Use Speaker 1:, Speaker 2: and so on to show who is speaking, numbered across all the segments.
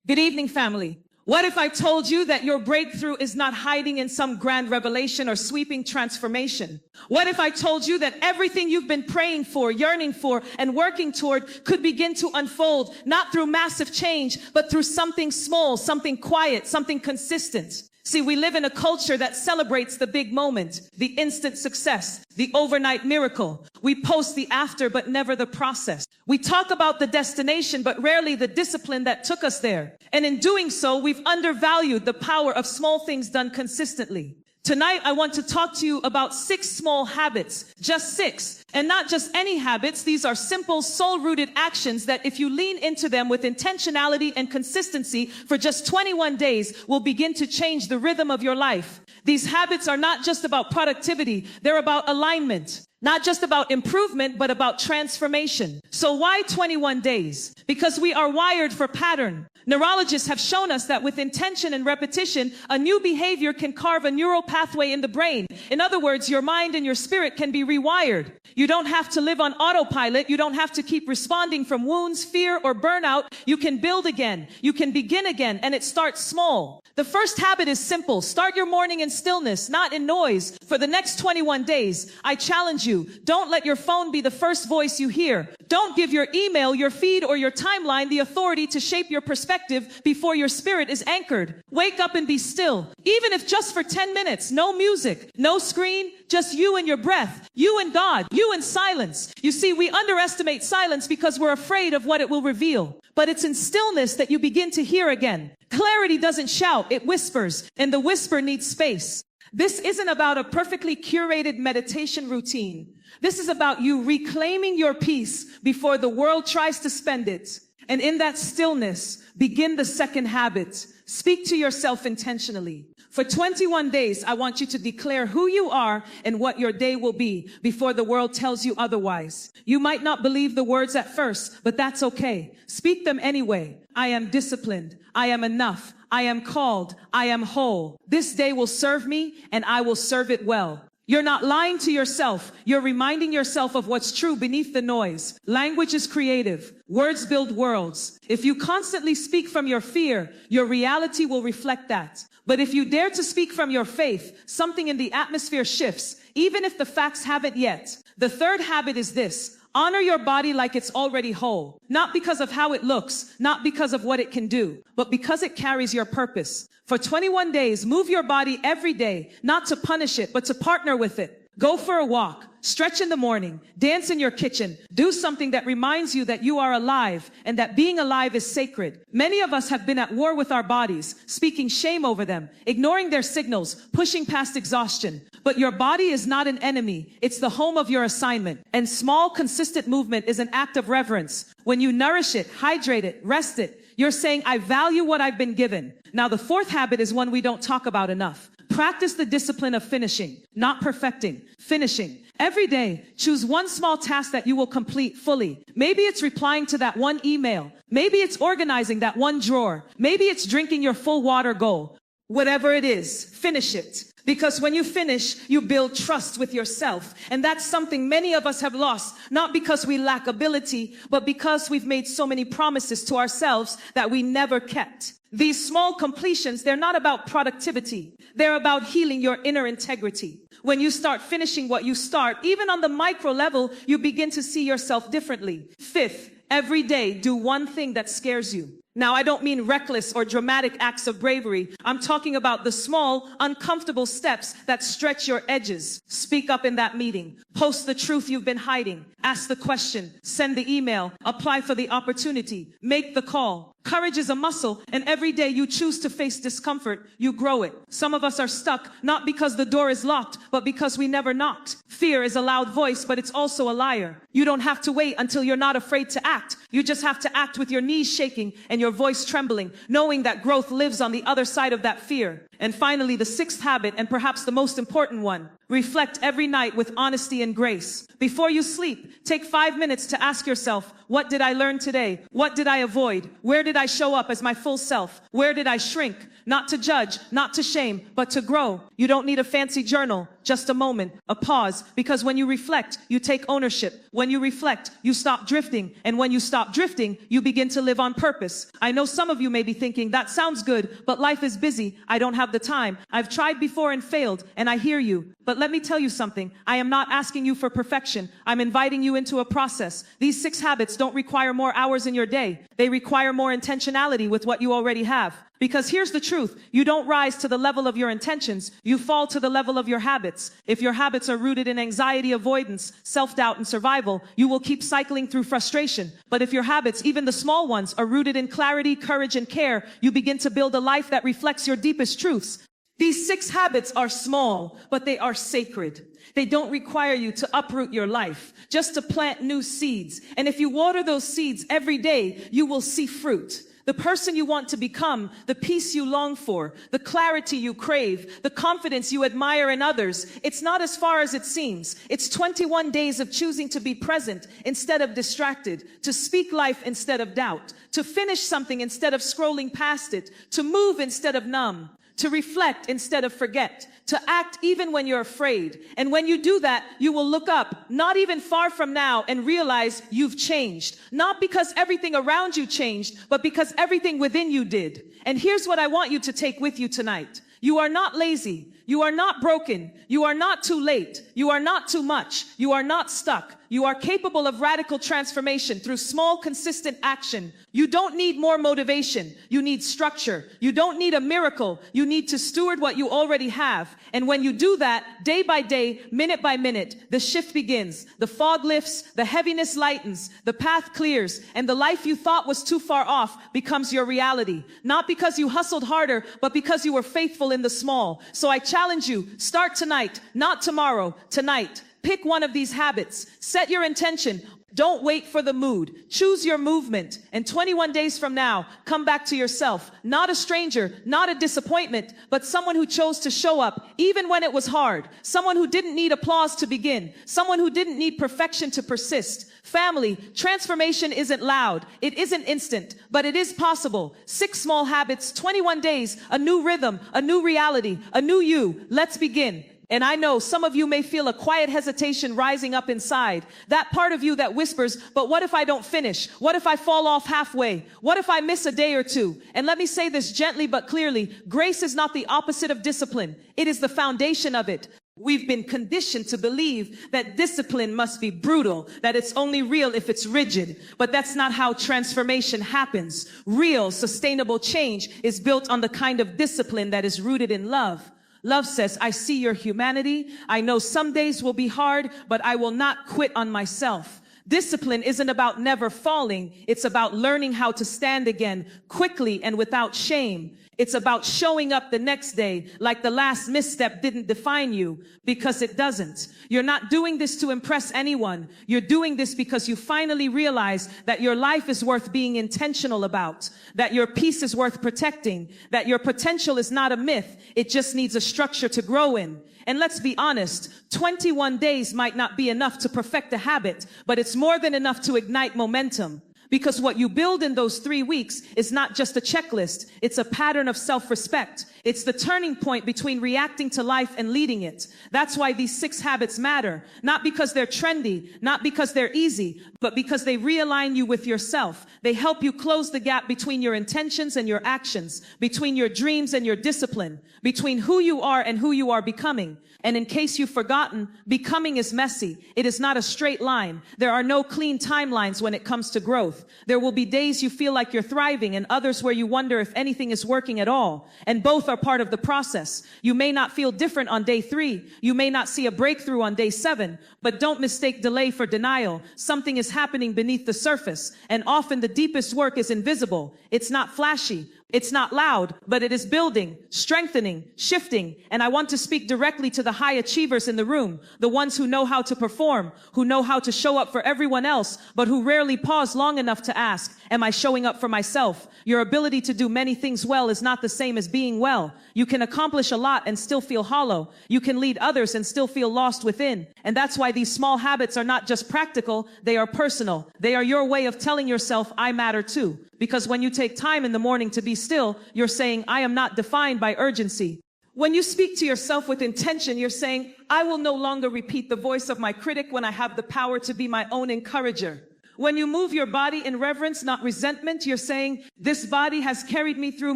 Speaker 1: Good evening, family. What if I told you that your breakthrough is not hiding in some grand revelation or sweeping transformation? What if I told you that everything you've been praying for, yearning for, and working toward could begin to unfold, not through massive change, but through something small, something quiet, something consistent? See, we live in a culture that celebrates the big moment, the instant success, the overnight miracle. We post the after, but never the process. We talk about the destination, but rarely the discipline that took us there. And in doing so, we've undervalued the power of small things done consistently. Tonight, I want to talk to you about 6 small habits, just 6, and not just any habits. These are simple, soul-rooted actions that if you lean into them with intentionality and consistency for just 21 days, will begin to change the rhythm of your life. These habits are not just about productivity, they're about alignment. Not just about improvement, but about transformation. So why 21 days? Because we are wired for pattern. Neurologists have shown us that with intention and repetition, a new behavior can carve a neural pathway in the brain. In other words, your mind and your spirit can be rewired. You don't have to live on autopilot. You don't have to keep responding from wounds, fear, or burnout. You can build again. You can begin again, and it starts small. The first habit is simple. Start your morning in stillness, not in noise. For the next 21 days, I challenge you, don't let your phone be the first voice you hear. Don't give your email, your feed, or your timeline the authority to shape your perspective before your spirit is anchored. Wake up and be still. Even if just for 10 minutes, no music, no screen, just you and your breath, you and God, you and silence. You see, we underestimate silence because we're afraid of what it will reveal. But it's in stillness that you begin to hear again. Clarity doesn't shout, it whispers, and the whisper needs space. This isn't about a perfectly curated meditation routine. This is about you reclaiming your peace before the world tries to spend it. And in that stillness, begin the second habit. Speak to yourself intentionally. For 21 days, I want you to declare who you are and what your day will be before the world tells you otherwise. You might not believe the words at first, but that's okay. Speak them anyway. I am disciplined. I am enough. I am called. I am whole. This day will serve me and I will serve it well. You're not lying to yourself. You're reminding yourself of what's true beneath the noise. Language is creative. Words build worlds. If you constantly speak from your fear, your reality will reflect that. But if you dare to speak from your faith, something in the atmosphere shifts, even if the facts haven't yet. The third habit is this. Honor your body like it's already whole. Not because of how it looks, not because of what it can do, but because it carries your purpose. For 21 days, move your body every day, not to punish it, but to partner with it. Go for a walk, stretch in the morning, dance in your kitchen, do something that reminds you that you are alive and that being alive is sacred. Many of us have been at war with our bodies, speaking shame over them, ignoring their signals, pushing past exhaustion. But your body is not an enemy. It's the home of your assignment. And small, consistent movement is an act of reverence. When you nourish it, hydrate it, rest it, you're saying, I value what I've been given. Now, the fourth habit is one we don't talk about enough. Practice the discipline of finishing, not perfecting, finishing. Every day, choose one small task that you will complete fully. Maybe it's replying to that one email. Maybe it's organizing that one drawer. Maybe it's drinking your full water goal. Whatever it is, finish it. Because when you finish, you build trust with yourself. And that's something many of us have lost, not because we lack ability, but because we've made so many promises to ourselves that we never kept. These small completions, they're not about productivity. They're about healing your inner integrity. When you start finishing what you start, even on the micro level, you begin to see yourself differently. Fifth, every day, do one thing that scares you. Now, I don't mean reckless or dramatic acts of bravery. I'm talking about the small, uncomfortable steps that stretch your edges. Speak up in that meeting. Post the truth you've been hiding. Ask the question. Send the email. Apply for the opportunity. Make the call. Courage is a muscle, and every day you choose to face discomfort, you grow it. Some of us are stuck, not because the door is locked, but because we never knocked. Fear is a loud voice, but it's also a liar. You don't have to wait until you're not afraid to act. You just have to act with your knees shaking and your voice trembling, knowing that growth lives on the other side of that fear. And finally, the sixth habit, and perhaps the most important one, reflect every night with honesty and grace. Before you sleep, take 5 minutes to ask yourself, what did I learn today? What did I avoid? Where did I show up as my full self? Where did I shrink? Not to judge, not to shame, but to grow. You don't need a fancy journal. just a moment, a pause, because when you reflect, you take ownership. When you reflect, you stop drifting. And when you stop drifting, you begin to live on purpose. I know some of you may be thinking, that sounds good, but life is busy. I don't have the time. I've tried before and failed, and I hear you. But let me tell you something. I am not asking you for perfection. I'm inviting you into a process. These 6 habits don't require more hours in your day. They require more intentionality with what you already have. Because here's the truth. You don't rise to the level of your intentions. You fall to the level of your habits. If your habits are rooted in anxiety, avoidance, self-doubt, and survival, you will keep cycling through frustration. But if your habits, even the small ones, are rooted in clarity, courage, and care, you begin to build a life that reflects your deepest truths. These 6 habits are small, but they are sacred. They don't require you to uproot your life, just to plant new seeds. And if you water those seeds every day, you will see fruit. The person you want to become, the peace you long for, the clarity you crave, the confidence you admire in others, it's not as far as it seems. It's 21 days of choosing to be present instead of distracted, to speak life instead of doubt, to finish something instead of scrolling past it, to move instead of numb, to reflect instead of forget, to act even when you're afraid. And when you do that, you will look up, not even far from now, and realize you've changed. Not because everything around you changed, but because everything within you did. And here's what I want you to take with you tonight. You are not lazy. You are not broken. You are not too late. You are not too much. You are not stuck. You are capable of radical transformation through small, consistent action. You don't need more motivation. You need structure. You don't need a miracle. You need to steward what you already have. And when you do that, day by day, minute by minute, the shift begins. The fog lifts, the heaviness lightens, the path clears, and the life you thought was too far off becomes your reality. Not because you hustled harder, but because you were faithful in the small. So I challenge you, start tonight, not tomorrow, tonight. Pick one of these habits. Set your intention. Don't wait for the mood. Choose your movement. And 21 days from now, come back to yourself. Not a stranger, not a disappointment, but someone who chose to show up even when it was hard. Someone who didn't need applause to begin. Someone who didn't need perfection to persist. Family, transformation isn't loud. It isn't instant, but it is possible. 6 small habits, 21 days, a new rhythm, a new reality, a new you. Let's begin. And I know some of you may feel a quiet hesitation rising up inside. That part of you that whispers, but what if I don't finish? What if I fall off halfway? What if I miss a day or two? And let me say this gently but clearly. Grace is not the opposite of discipline. It is the foundation of it. We've been conditioned to believe that discipline must be brutal, that it's only real if it's rigid. But that's not how transformation happens. Real, sustainable change is built on the kind of discipline that is rooted in love. Love says, I see your humanity. I know some days will be hard, but I will not quit on myself. Discipline isn't about never falling. It's about learning how to stand again quickly and without shame. It's about showing up the next day like the last misstep didn't define you, because it doesn't. You're not doing this to impress anyone. You're doing this because you finally realize that your life is worth being intentional about, that your peace is worth protecting, that your potential is not a myth. It just needs a structure to grow in. And let's be honest, 21 days might not be enough to perfect a habit, but it's more than enough to ignite momentum. Because what you build in those 3 weeks is not just a checklist. It's a pattern of self-respect. It's the turning point between reacting to life and leading it. That's why these 6 habits matter. Not because they're trendy, not because they're easy, but because they realign you with yourself. They help you close the gap between your intentions and your actions, between your dreams and your discipline, between who you are and who you are becoming. And in case you've forgotten, becoming is messy. It is not a straight line. There are no clean timelines when it comes to growth. There will be days you feel like you're thriving and others where you wonder if anything is working at all. And both are part of the process. You may not feel different on day 3. You may not see a breakthrough on day 7. But don't mistake delay for denial. Something is happening beneath the surface. And often the deepest work is invisible. It's not flashy. It's not loud, but it is building, strengthening, shifting. And I want to speak directly to the high achievers in the room, the ones who know how to perform, who know how to show up for everyone else, but who rarely pause long enough to ask, am I showing up for myself? Your ability to do many things well is not the same as being well. You can accomplish a lot and still feel hollow. You can lead others and still feel lost within. And that's why these small habits are not just practical, they are personal. They are your way of telling yourself, I matter too. Because when you take time in the morning to be still, you're saying, I am not defined by urgency. When you speak to yourself with intention, you're saying, I will no longer repeat the voice of my critic when I have the power to be my own encourager. When you move your body in reverence, not resentment, you're saying, this body has carried me through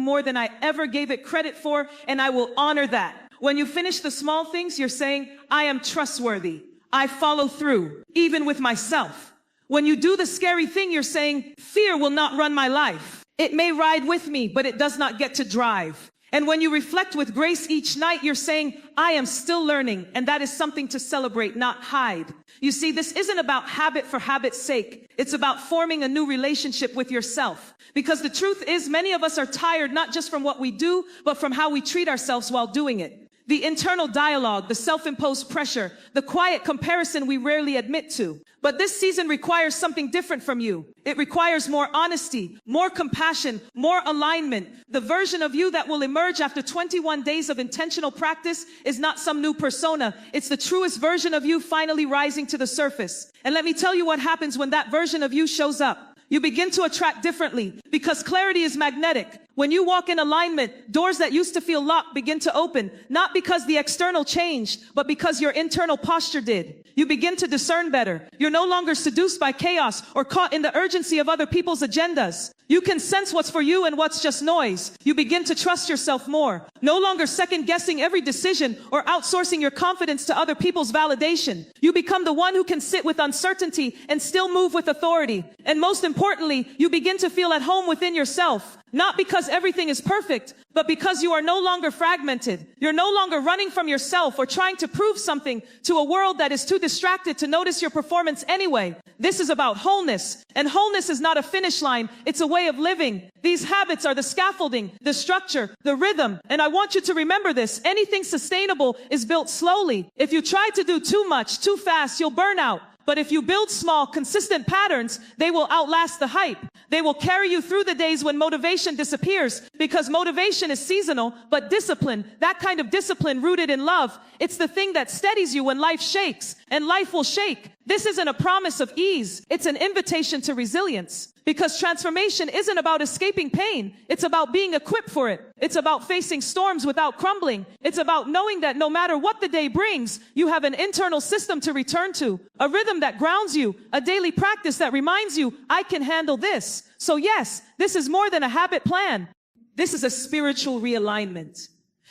Speaker 1: more than I ever gave it credit for, and I will honor that. When you finish the small things, you're saying, I am trustworthy. I follow through, even with myself. When you do the scary thing, you're saying, fear will not run my life. It may ride with me, but it does not get to drive. And when you reflect with grace each night, you're saying, I am still learning, and that is something to celebrate, not hide. You see, this isn't about habit for habit's sake. It's about forming a new relationship with yourself. Because the truth is, many of us are tired not just from what we do, but from how we treat ourselves while doing it. The internal dialogue, the self-imposed pressure, the quiet comparison we rarely admit to. But this season requires something different from you. It requires more honesty, more compassion, more alignment. The version of you that will emerge after 21 days of intentional practice is not some new persona. It's the truest version of you finally rising to the surface. And let me tell you what happens when that version of you shows up. You begin to attract differently because clarity is magnetic. When you walk in alignment, doors that used to feel locked begin to open, not because the external changed, but because your internal posture did. You begin to discern better. You're no longer seduced by chaos or caught in the urgency of other people's agendas. You can sense what's for you and what's just noise. You begin to trust yourself more. No longer second guessing every decision or outsourcing your confidence to other people's validation. You become the one who can sit with uncertainty and still move with authority. And most importantly, you begin to feel at home within yourself. Not because everything is perfect, but because you are no longer fragmented. You're no longer running from yourself or trying to prove something to a world that is too distracted to notice your performance anyway. This is about wholeness. And wholeness is not a finish line. It's a way of living. These habits are the scaffolding, the structure, the rhythm. And I want you to remember this. Anything sustainable is built slowly. If you try to do too much, too fast, you'll burn out. But if you build small, consistent patterns, they will outlast the hype. They will carry you through the days when motivation disappears, because motivation is seasonal, but discipline, that kind of discipline rooted in love, it's the thing that steadies you when life shakes, and life will shake. This isn't a promise of ease. It's an invitation to resilience. Because transformation isn't about escaping pain. It's about being equipped for it. It's about facing storms without crumbling. It's about knowing that no matter what the day brings, you have an internal system to return to, a rhythm that grounds you, a daily practice that reminds you, I can handle this. So yes, this is more than a habit plan. This is a spiritual realignment.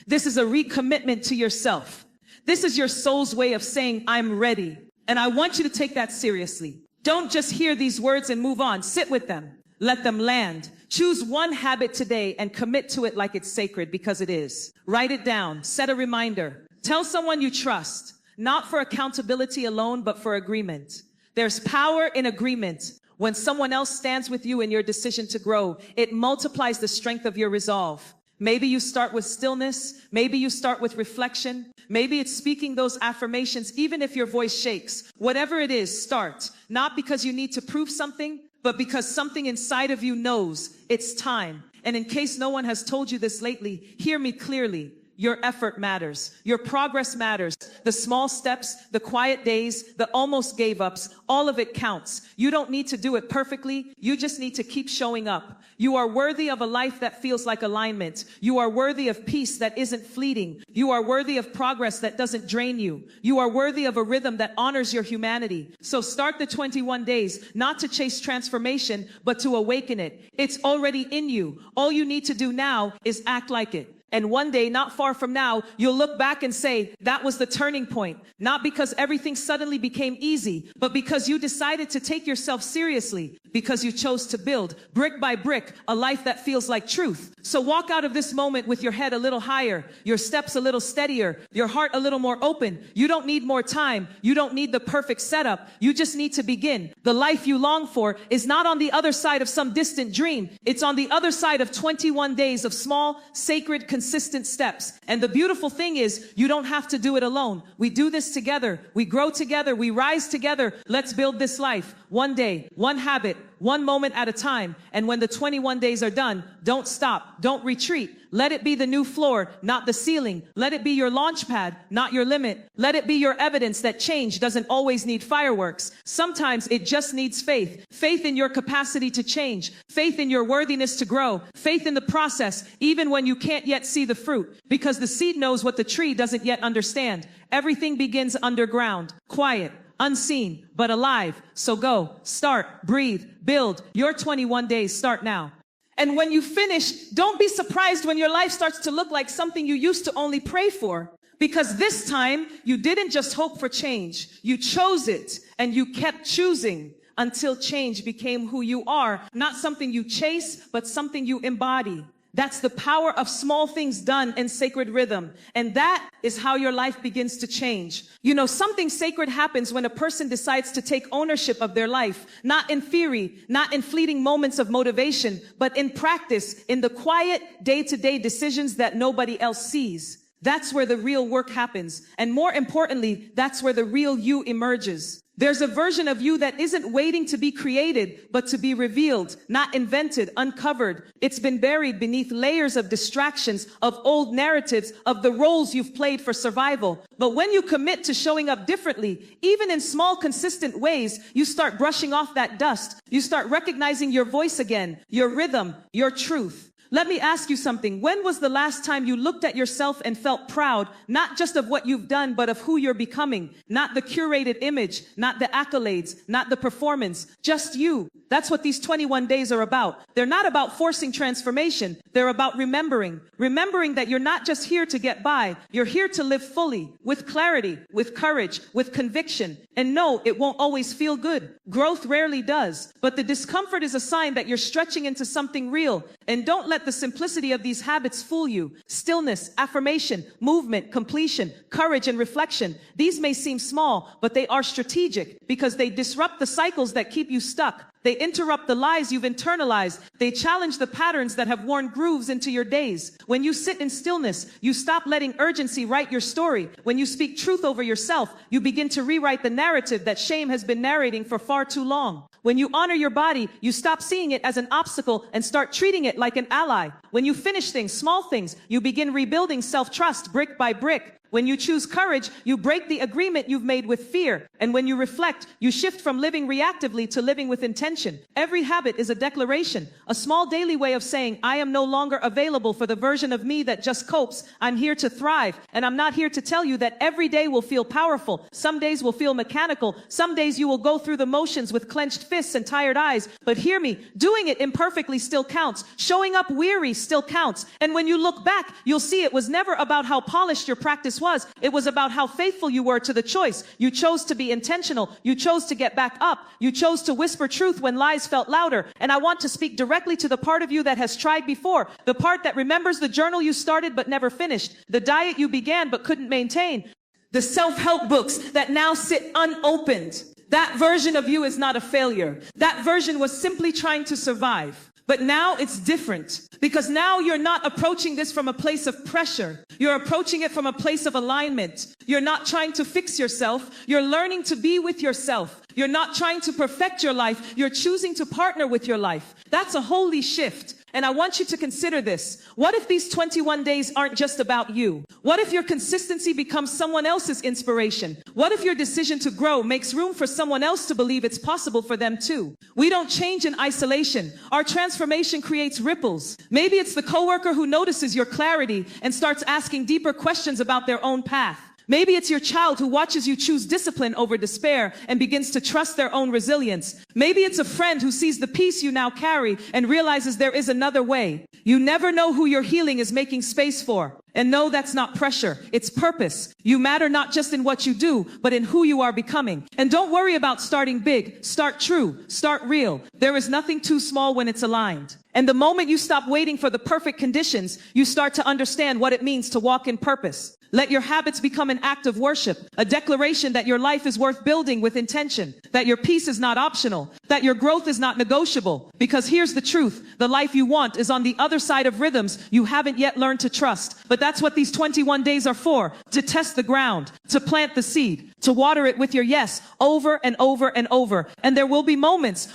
Speaker 1: This is a recommitment to yourself. This is your soul's way of saying, I'm ready. And I want you to take that seriously. Don't just hear these words and move on. Sit with them. Let them land. Choose one habit today and commit to it like it's sacred, because it is. Write it down. Set a reminder. Tell someone you trust, not for accountability alone, but for agreement. There's power in agreement. When someone else stands with you in your decision to grow, it multiplies the strength of your resolve. Maybe you start with stillness. Maybe you start with reflection. Maybe it's speaking those affirmations, even if your voice shakes. Whatever it is, start. Not because you need to prove something, but because something inside of you knows it's time. And in case no one has told you this lately, hear me clearly. Your effort matters. Your progress matters. The small steps, the quiet days, the almost gave ups, all of it counts. You don't need to do it perfectly. You just need to keep showing up. You are worthy of a life that feels like alignment. You are worthy of peace that isn't fleeting. You are worthy of progress that doesn't drain you. You are worthy of a rhythm that honors your humanity. So start the 21 days, not to chase transformation, but to awaken it. It's already in you. All you need to do now is act like it. And one day, not far from now, you'll look back and say, that was the turning point. Not because everything suddenly became easy, but because you decided to take yourself seriously. Because you chose to build, brick by brick, a life that feels like truth. So walk out of this moment with your head a little higher, your steps a little steadier, your heart a little more open. You don't need more time. You don't need the perfect setup. You just need to begin. The life you long for is not on the other side of some distant dream. It's on the other side of 21 days of small, sacred, consistent steps. And the beautiful thing is, you don't have to do it alone. We do this together. We grow together. We rise together. Let's build this life one day, one habit, one moment at a time. And when the 21 days are done, don't stop, don't retreat. Let it be the new floor, not the ceiling. Let it be your launch pad, not your limit. Let it be your evidence that change doesn't always need fireworks. Sometimes it just needs faith. Faith in your capacity to change. Faith in your worthiness to grow. Faith in the process, even when you can't yet see the fruit. Because the seed knows what the tree doesn't yet understand. Everything begins underground, quiet, unseen, but alive. So go, start, breathe, build. Your 21 days start now. And when you finish, don't be surprised when your life starts to look like something you used to only pray for. Because this time, you didn't just hope for change. You chose it, and you kept choosing until change became who you are. Not something you chase, but something you embody. That's the power of small things done in sacred rhythm. And that is how your life begins to change. You know, something sacred happens when a person decides to take ownership of their life, not in theory, not in fleeting moments of motivation, but in practice, in the quiet day-to-day decisions that nobody else sees. That's where the real work happens. And more importantly, that's where the real you emerges. There's a version of you that isn't waiting to be created, but to be revealed, not invented, uncovered. It's been buried beneath layers of distractions, of old narratives, of the roles you've played for survival. But when you commit to showing up differently, even in small, consistent ways, you start brushing off that dust. You start recognizing your voice again, your rhythm, your truth. Let me ask you something. When was the last time you looked at yourself and felt proud, not just of what you've done, but of who you're becoming? Not the curated image, not the accolades, not the performance, just you. That's what these 21 days are about. They're not about forcing transformation. They're about remembering. Remembering that you're not just here to get by. You're here to live fully, with clarity, with courage, with conviction. And no, it won't always feel good. Growth rarely does. But the discomfort is a sign that you're stretching into something real. And don't let the simplicity of these habits fool you. Stillness, affirmation, movement, completion, courage, and reflection. These may seem small, but they are strategic because they disrupt the cycles that keep you stuck. They interrupt the lies you've internalized. They challenge the patterns that have worn grooves into your days. When you sit in stillness, you stop letting urgency write your story. When you speak truth over yourself, you begin to rewrite the narrative that shame has been narrating for far too long. When you honor your body, you stop seeing it as an obstacle and start treating it like an ally. When you finish things, small things, you begin rebuilding self-trust brick by brick. When you choose courage, you break the agreement you've made with fear. And when you reflect, you shift from living reactively to living with intention. Every habit is a declaration, a small daily way of saying, I am no longer available for the version of me that just copes. I'm here to thrive. And I'm not here to tell you that every day will feel powerful. Some days will feel mechanical. Some days you will go through the motions with clenched fists and tired eyes. But hear me, doing it imperfectly still counts. Showing up weary still counts. And when you look back, you'll see it was never about how polished your practice was. It was about how faithful you were to the choice. You chose to be intentional. You chose to get back up. You chose to whisper truth when lies felt louder. And I want to speak directly to the part of you that has tried before. The part that remembers the journal you started but never finished. The diet you began but couldn't maintain. The self-help books that now sit unopened. That version of you is not a failure. That version was simply trying to survive. But now it's different because now you're not approaching this from a place of pressure. You're approaching it from a place of alignment. You're not trying to fix yourself. You're learning to be with yourself. You're not trying to perfect your life. You're choosing to partner with your life. That's a holy shift. And I want you to consider this. What if these 21 days aren't just about you? What if your consistency becomes someone else's inspiration? What if your decision to grow makes room for someone else to believe it's possible for them too? We don't change in isolation. Our transformation creates ripples. Maybe it's the coworker who notices your clarity and starts asking deeper questions about their own path. Maybe it's your child who watches you choose discipline over despair and begins to trust their own resilience. Maybe it's a friend who sees the peace you now carry and realizes there is another way. You never know who your healing is making space for. And no, that's not pressure. It's purpose. You matter not just in what you do, but in who you are becoming. And don't worry about starting big. Start true. Start real. There is nothing too small when it's aligned. And the moment you stop waiting for the perfect conditions, you start to understand what it means to walk in purpose. Let your habits become an act of worship, a declaration that your life is worth building with intention, that your peace is not optional, that your growth is not negotiable. Because here's the truth, the life you want is on the other side of rhythms you haven't yet learned to trust. But that's what these 21 days are for, to test the ground, to plant the seed, to water it with your yes over and over and over. And there will be moments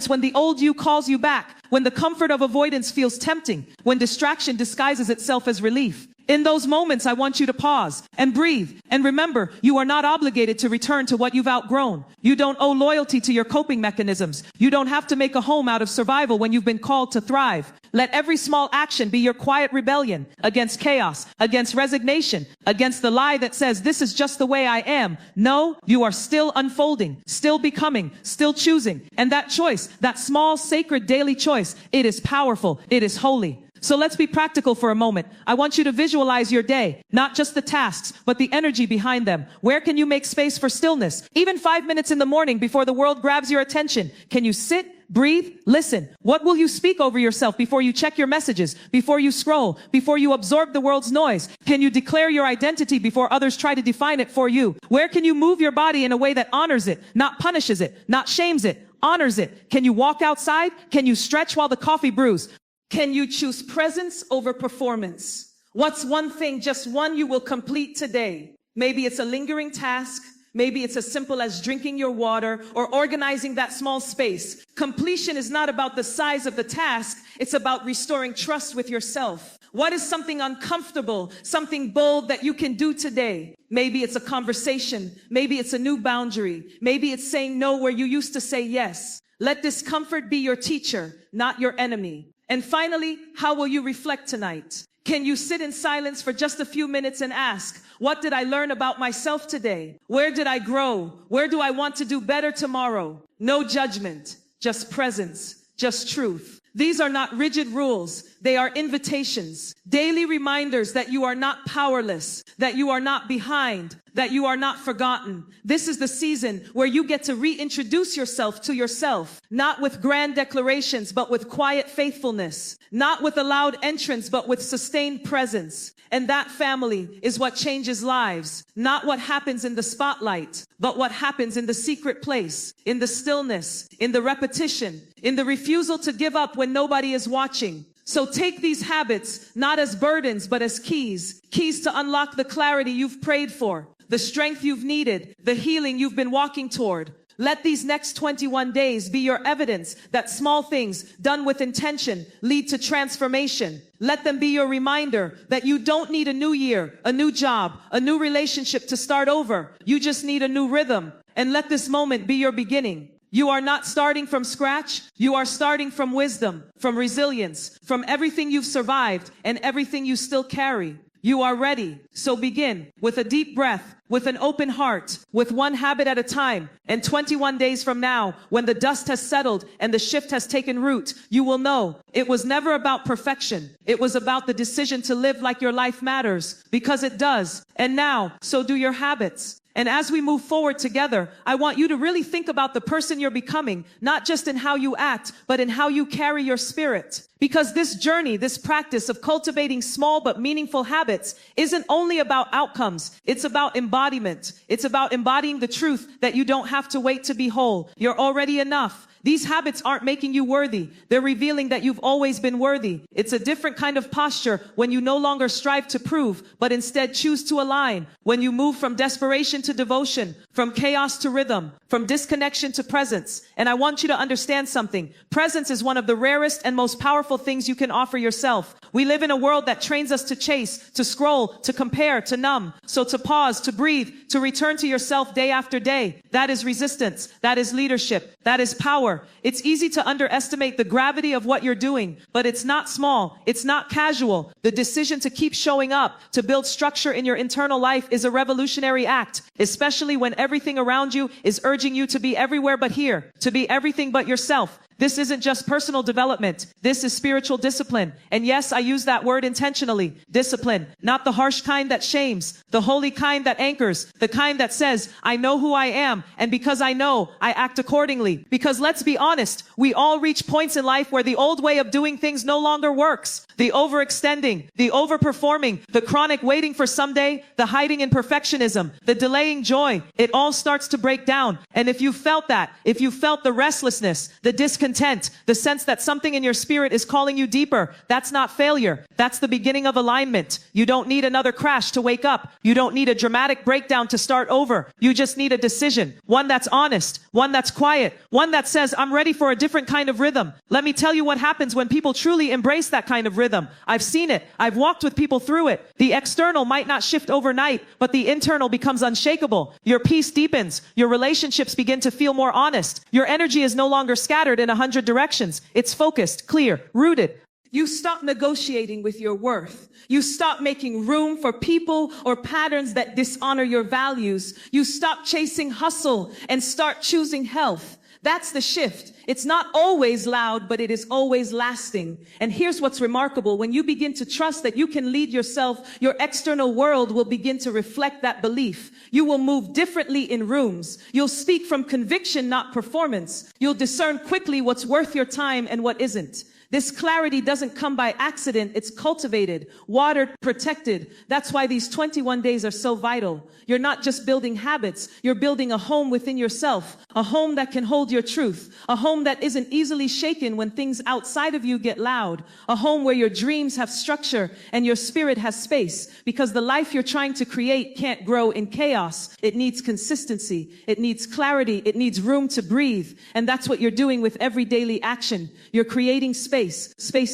Speaker 1: when the old you calls you back, when the comfort of avoidance feels tempting, when distraction disguises itself as relief. In those moments, I want you to pause and breathe. And remember, you are not obligated to return to what you've outgrown. You don't owe loyalty to your coping mechanisms. You don't have to make a home out of survival when you've been called to thrive. Let every small action be your quiet rebellion against chaos, against resignation, against the lie that says this is just the way I am. No, you are still unfolding, still becoming, still choosing. And that choice, that small, sacred daily choice, it is powerful. It is holy. So let's be practical for a moment. I want you to visualize your day, not just the tasks, but the energy behind them. Where can you make space for stillness? Even 5 minutes in the morning before the world grabs your attention. Can you sit, breathe, listen? What will you speak over yourself before you check your messages, before you scroll, before you absorb the world's noise? Can you declare your identity before others try to define it for you? Where can you move your body in a way that honors it, not punishes it, not shames it, honors it? Can you walk outside? Can you stretch while the coffee brews? Can you choose presence over performance? What's one thing, just one, you will complete today? Maybe it's a lingering task. Maybe it's as simple as drinking your water or organizing that small space. Completion is not about the size of the task. It's about restoring trust with yourself. What is something uncomfortable, something bold that you can do today? Maybe it's a conversation. Maybe it's a new boundary. Maybe it's saying no where you used to say yes. Let discomfort be your teacher, not your enemy. And finally, how will you reflect tonight? Can you sit in silence for just a few minutes and ask, what did I learn about myself today? Where did I grow? Where do I want to do better tomorrow? No judgment, just presence, just truth. These are not rigid rules. They are invitations, daily reminders that you are not powerless, that you are not behind, that you are not forgotten. This is the season where you get to reintroduce yourself to yourself, not with grand declarations, but with quiet faithfulness, not with a loud entrance, but with sustained presence. And that, family, is what changes lives. Not what happens in the spotlight, but what happens in the secret place, in the stillness, in the repetition, in the refusal to give up when nobody is watching. So take these habits, not as burdens, but as keys to unlock the clarity you've prayed for, the strength you've needed, the healing you've been walking toward. Let these next 21 days be your evidence that small things done with intention lead to transformation. Let them be your reminder that you don't need a new year, a new job, a new relationship to start over. You just need a new rhythm. And let this moment be your beginning. You are not starting from scratch. You are starting from wisdom, from resilience, from everything you've survived and everything you still carry. You are ready. So begin with a deep breath, with an open heart, with one habit at a time. And 21 days from now, when the dust has settled and the shift has taken root, you will know it was never about perfection. It was about the decision to live like your life matters, because it does. And now, so do your habits. And as we move forward together, I want you to really think about the person you're becoming, not just in how you act, but in how you carry your spirit. Because this journey, this practice of cultivating small but meaningful habits isn't only about outcomes. It's about embodiment. It's about embodying the truth that you don't have to wait to be whole. You're already enough. These habits aren't making you worthy. They're revealing that you've always been worthy. It's a different kind of posture when you no longer strive to prove, but instead choose to align. When you move from desperation to devotion, from chaos to rhythm, from disconnection to presence. And I want you to understand something. Presence is one of the rarest and most powerful things you can offer yourself. We live in a world that trains us to chase, to scroll, to compare, to numb. So to pause, to breathe, to return to yourself day after day. That is resistance. That is leadership. That is power. It's easy to underestimate the gravity of what you're doing, but it's not small. It's not casual. The decision to keep showing up, to build structure in your internal life is a revolutionary act, especially when everything around you is urging you to be everywhere but here, to be everything but yourself. This isn't just personal development. This is spiritual discipline. And yes, I use that word intentionally. Discipline, not the harsh kind that shames, the holy kind that anchors, the kind that says, I know who I am. And because I know, I act accordingly. Because let's be honest, we all reach points in life where the old way of doing things no longer works. The overextending, the overperforming, the chronic waiting for someday, the hiding in perfectionism, the delaying joy, it all starts to break down. And if you felt that, if you felt the restlessness, the discontent, content, the sense that something in your spirit is calling you deeper. That's not failure. That's the beginning of alignment. You don't need another crash to wake up. You don't need a dramatic breakdown to start over. You just need a decision. One that's honest, one that's quiet, one that says, I'm ready for a different kind of rhythm. Let me tell you what happens when people truly embrace that kind of rhythm. I've seen it. I've walked with people through it. The external might not shift overnight, but the internal becomes unshakable. Your peace deepens. Your relationships begin to feel more honest. Your energy is no longer scattered in 100 directions. It's focused, clear, rooted. You stop negotiating with your worth. You stop making room for people or patterns that dishonor your values. You stop chasing hustle and start choosing health. That's the shift. It's not always loud, but it is always lasting. And here's what's remarkable. When you begin to trust that you can lead yourself, your external world will begin to reflect that belief. You will move differently in rooms. You'll speak from conviction, not performance. You'll discern quickly what's worth your time and what isn't. This clarity doesn't come by accident. It's cultivated, watered, protected. That's why these 21 days are so vital. You're not just building habits. You're building a home within yourself, a home that can hold your truth, a home that isn't easily shaken when things outside of you get loud, a home where your dreams have structure and your spirit has space, because the life you're trying to create can't grow in chaos. It needs consistency. It needs clarity. It needs room to breathe. And that's what you're doing with every daily action. You're creating space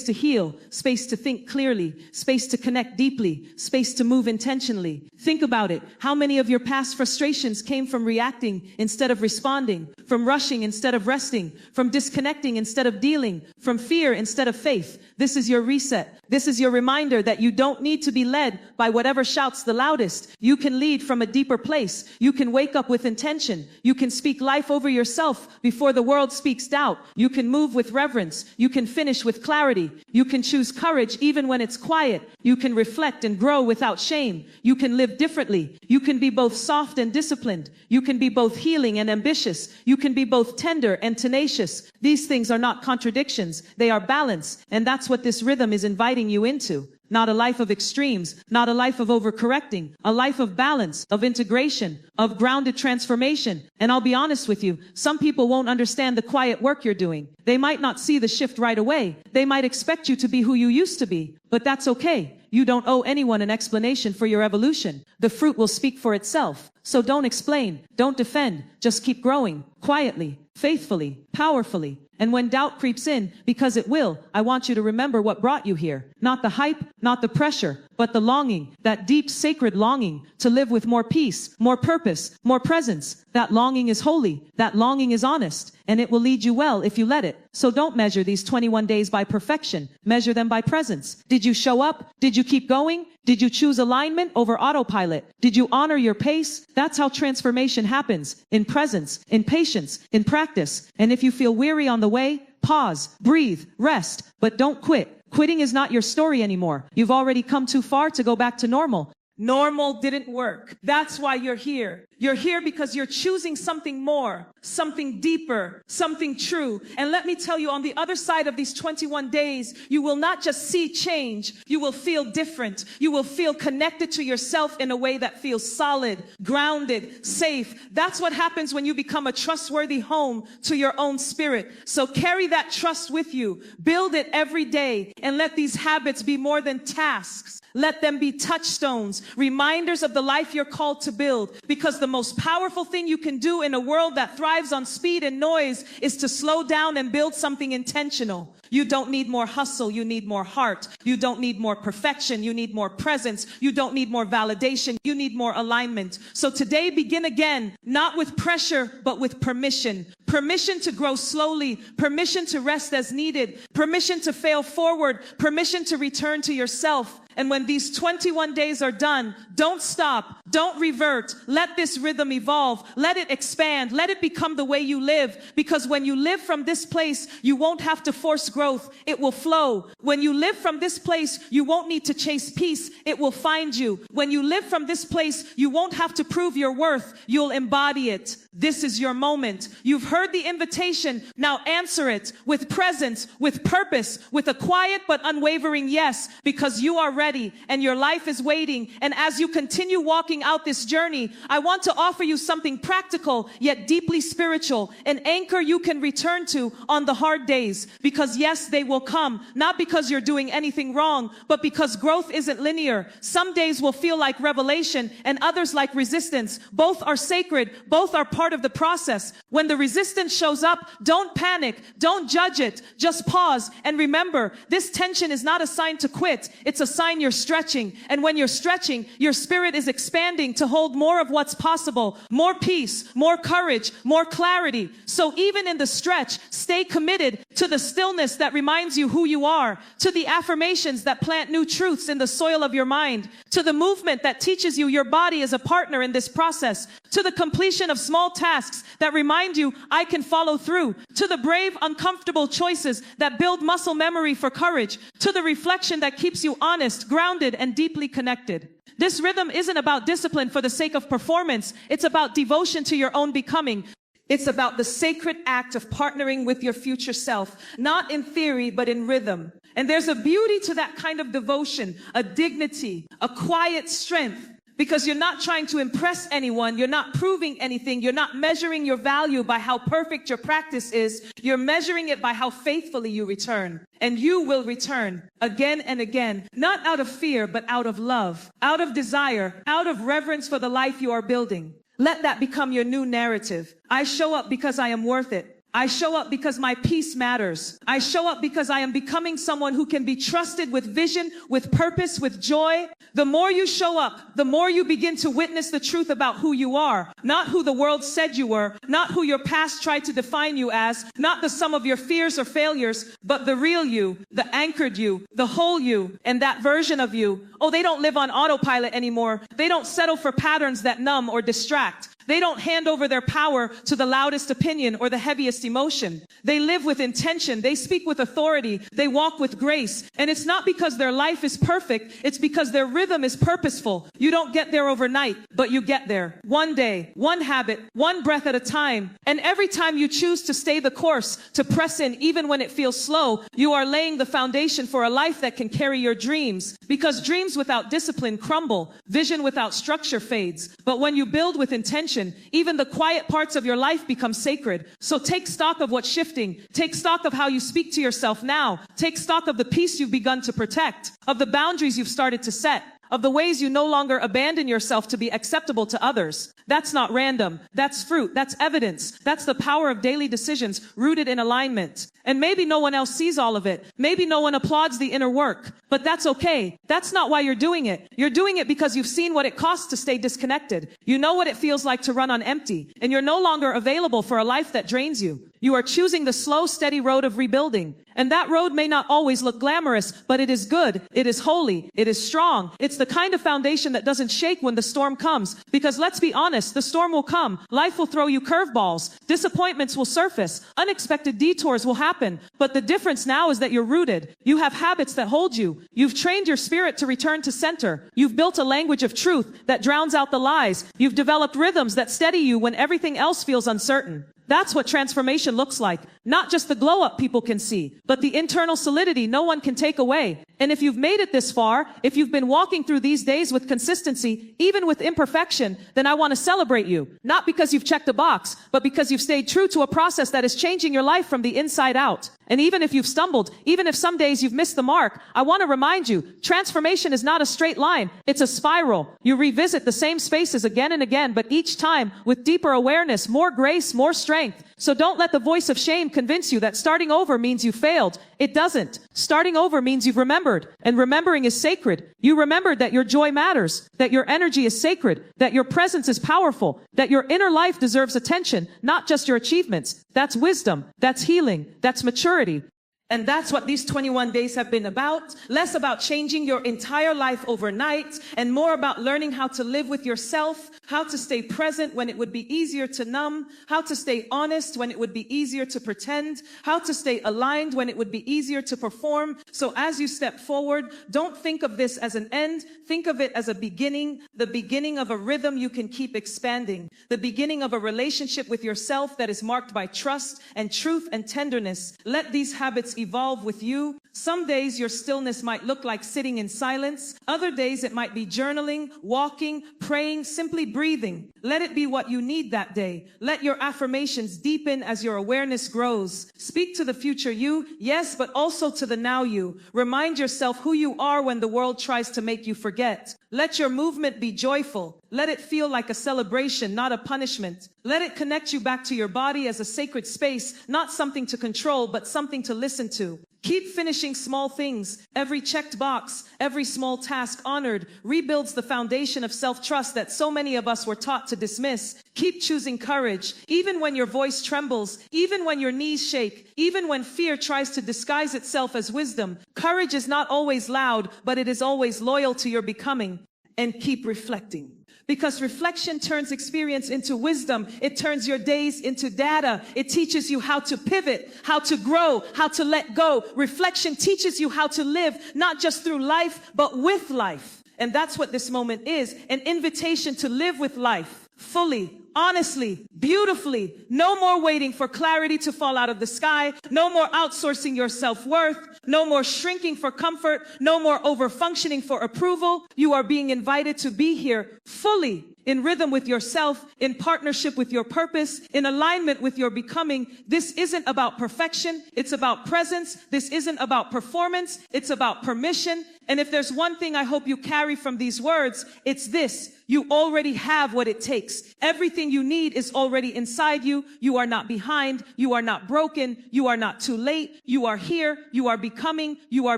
Speaker 1: to heal, space to think clearly, space to connect deeply, space to move intentionally. Think about it. How many of your past frustrations came from reacting instead of responding, from rushing instead of resting, from disconnecting instead of dealing, from fear instead of faith? This is your reset. This is your reminder that you don't need to be led by whatever shouts the loudest. You can lead from a deeper place. You can wake up with intention. You can speak life over yourself before the world speaks doubt. You can move with reverence. You can finish with clarity. You can choose courage even when it's quiet. You can reflect and grow without shame. You can live differently. You can be both soft and disciplined. You can be both healing and ambitious. You can be both tender and tenacious. These things are not contradictions. They are balance. And that's what this rhythm is inviting you into. Not a life of extremes, not a life of overcorrecting, a life of balance, of integration, of grounded transformation. And I'll be honest with you, some people won't understand the quiet work you're doing. They might not see the shift right away. They might expect you to be who you used to be, but that's okay. You don't owe anyone an explanation for your evolution. The fruit will speak for itself. So don't explain, don't defend, just keep growing, quietly, faithfully, powerfully. And when doubt creeps in, because it will, I want you to remember what brought you here. Not the hype, not the pressure, but the longing, that deep, sacred longing to live with more peace, more purpose, more presence. That longing is holy. That longing is honest. And it will lead you well if you let it. So don't measure these 21 days by perfection. Measure them by presence. Did you show up? Did you keep going? Did you choose alignment over autopilot? Did you honor your pace? That's how transformation happens. In presence, in patience, in practice. And if you feel weary on the way, pause, breathe, rest, but don't quit. Quitting is not your story anymore. You've already come too far to go back to normal. Normal didn't work. That's why you're here. You're here because you're choosing something more, something deeper, something true. And let me tell you, on the other side of these 21 days, you will not just see change, you will feel different. You will feel connected to yourself in a way that feels solid, grounded, safe. That's what happens when you become a trustworthy home to your own spirit. So carry that trust with you. Build it every day and let these habits be more than tasks. Let them be touchstones, reminders of the life you're called to build. Because the most powerful thing you can do in a world that thrives on speed and noise is to slow down and build something intentional. You don't need more hustle. You need more heart. You don't need more perfection. You need more presence. You don't need more validation. You need more alignment. So today, begin again, not with pressure, but with permission. Permission to grow slowly. Permission to rest as needed. Permission to fail forward. Permission to return to yourself. And when these 21 days are done, don't stop. Don't revert. Let this rhythm evolve. Let it expand. Let it become the way you live. Because when you live from this place, you won't have to force growth. It will flow. When you live from this place, you won't need to chase peace. It will find you. When you live from this place, you won't have to prove your worth. You'll embody it. This is your moment. You've heard the invitation. Now answer it with presence, with purpose, with a quiet but unwavering yes, because you are ready and your life is waiting. And as you continue walking out this journey, I want to offer you something practical yet deeply spiritual, an anchor you can return to on the hard days. Because yes, they will come, not because you're doing anything wrong, but because growth isn't linear. Some days will feel like revelation and others like resistance. Both are sacred. Both are part of the process. When the resistance shows up, don't panic. Don't judge it. Just pause and remember, this tension is not a sign to quit. It's a sign you're stretching. And when you're stretching, your spirit is expanding to hold more of what's possible, more peace, more courage, more clarity. So even in the stretch, stay committed to the stillness that reminds you who you are, to the affirmations that plant new truths in the soil of your mind, to the movement that teaches you your body is a partner in this process, to the completion of small tasks that remind you I can follow through, to the brave, uncomfortable choices that build muscle memory for courage, to the reflection that keeps you honest, grounded, and deeply connected. This rhythm isn't about discipline for the sake of performance. It's about devotion to your own becoming. It's about the sacred act of partnering with your future self, not in theory, but in rhythm. And there's a beauty to that kind of devotion, a dignity, a quiet strength, because you're not trying to impress anyone. You're not proving anything. You're not measuring your value by how perfect your practice is. You're measuring it by how faithfully you return. And you will return again and again, not out of fear, but out of love, out of desire, out of reverence for the life you are building. Let that become your new narrative. I show up because I am worth it. I show up because my peace matters. I show up because I am becoming someone who can be trusted with vision, with purpose, with joy. The more you show up, the more you begin to witness the truth about who you are, not who the world said you were, not who your past tried to define you as, not the sum of your fears or failures, but the real you, the anchored you, the whole you, and that version of you. Oh, they don't live on autopilot anymore. They don't settle for patterns that numb or distract. They don't hand over their power to the loudest opinion or the heaviest emotion. They live with intention. They speak with authority. They walk with grace. And it's not because their life is perfect. It's because their rhythm is purposeful. You don't get there overnight, but you get there. One day, one habit, one breath at a time. And every time you choose to stay the course, to press in even when it feels slow, you are laying the foundation for a life that can carry your dreams. Because dreams without discipline crumble. Vision without structure fades. But when you build with intention, even the quiet parts of your life become sacred. So take stock of what's shifting. Take stock of how you speak to yourself now. Take stock of the peace you've begun to protect, of the boundaries you've started to set, of the ways you no longer abandon yourself to be acceptable to others. That's not random. That's fruit. That's evidence. That's the power of daily decisions rooted in alignment. And maybe no one else sees all of it. Maybe no one applauds the inner work, but that's okay. That's not why you're doing it. You're doing it because you've seen what it costs to stay disconnected. You know what it feels like to run on empty, and you're no longer available for a life that drains you. You are choosing the slow, steady road of rebuilding. And that road may not always look glamorous, but it is good. It is holy. It is strong. It's the kind of foundation that doesn't shake when the storm comes. Because let's be honest, the storm will come. Life will throw you curveballs. Disappointments will surface. Unexpected detours will happen. But the difference now is that you're rooted. You have habits that hold you. You've trained your spirit to return to center. You've built a language of truth that drowns out the lies. You've developed rhythms that steady you when everything else feels uncertain. That's what transformation looks like. Not just the glow up people can see, but the internal solidity no one can take away. And if you've made it this far, if you've been walking through these days with consistency, even with imperfection, then I want to celebrate you. Not because you've checked a box, but because you've stayed true to a process that is changing your life from the inside out. And even if you've stumbled, even if some days you've missed the mark, I want to remind you, transformation is not a straight line. It's a spiral. You revisit the same spaces again and again, but each time with deeper awareness, more grace, more strength. So don't let the voice of shame convince you that starting over means you failed. It doesn't. Starting over means you've remembered, and remembering is sacred. You remembered that your joy matters, that your energy is sacred, that your presence is powerful, that your inner life deserves attention, not just your achievements. That's wisdom. That's healing. That's maturity. And that's what these 21 days have been about. Less about changing your entire life overnight and more about learning how to live with yourself, how to stay present when it would be easier to numb, how to stay honest when it would be easier to pretend, how to stay aligned when it would be easier to perform. So as you step forward, don't think of this as an end. Think of it as a beginning, the beginning of a rhythm you can keep expanding, the beginning of a relationship with yourself that is marked by trust and truth and tenderness. Let these habits evolve with you. Some days your stillness might look like sitting in silence. Other days it might be journaling, walking, praying, simply breathing. Let it be what you need that day. Let your affirmations deepen as your awareness grows. Speak to the future you, yes, but also to the now you. Remind yourself who you are when the world tries to make you forget. Let your movement be joyful. Let it feel like a celebration, not a punishment. Let it connect you back to your body as a sacred space, not something to control, but something to listen to. Keep finishing small things. Every checked box, every small task honored rebuilds the foundation of self-trust that so many of us were taught to dismiss. Keep choosing courage, even when your voice trembles, even when your knees shake, even when fear tries to disguise itself as wisdom. Courage is not always loud, but it is always loyal to your becoming. And keep reflecting. Because reflection turns experience into wisdom. It turns your days into data. It teaches you how to pivot, how to grow, how to let go. Reflection teaches you how to live, not just through life, but with life. And that's what this moment is, an invitation to live with life fully, honestly, beautifully. No more waiting for clarity to fall out of the sky. No more outsourcing your self-worth. No more shrinking for comfort. No more over-functioning for approval. You are being invited to be here fully, in rhythm with yourself, in partnership with your purpose, in alignment with your becoming. This isn't about perfection. It's about presence. This isn't about performance. It's about permission. And if there's one thing I hope you carry from these words, it's this. You already have what it takes. Everything you need is already inside you. You are not behind. You are not broken. You are not too late. You are here. You are becoming. You are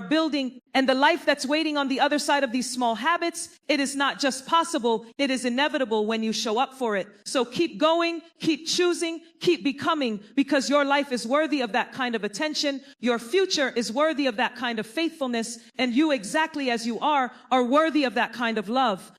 Speaker 1: building. And the life that's waiting on the other side of these small habits, it is not just possible. It is inevitable when you show up for it. So keep going, keep choosing, keep becoming, because your life is worthy of that kind of attention. Your future is worthy of that kind of faithfulness. And you, exactly as you are worthy of that kind of love.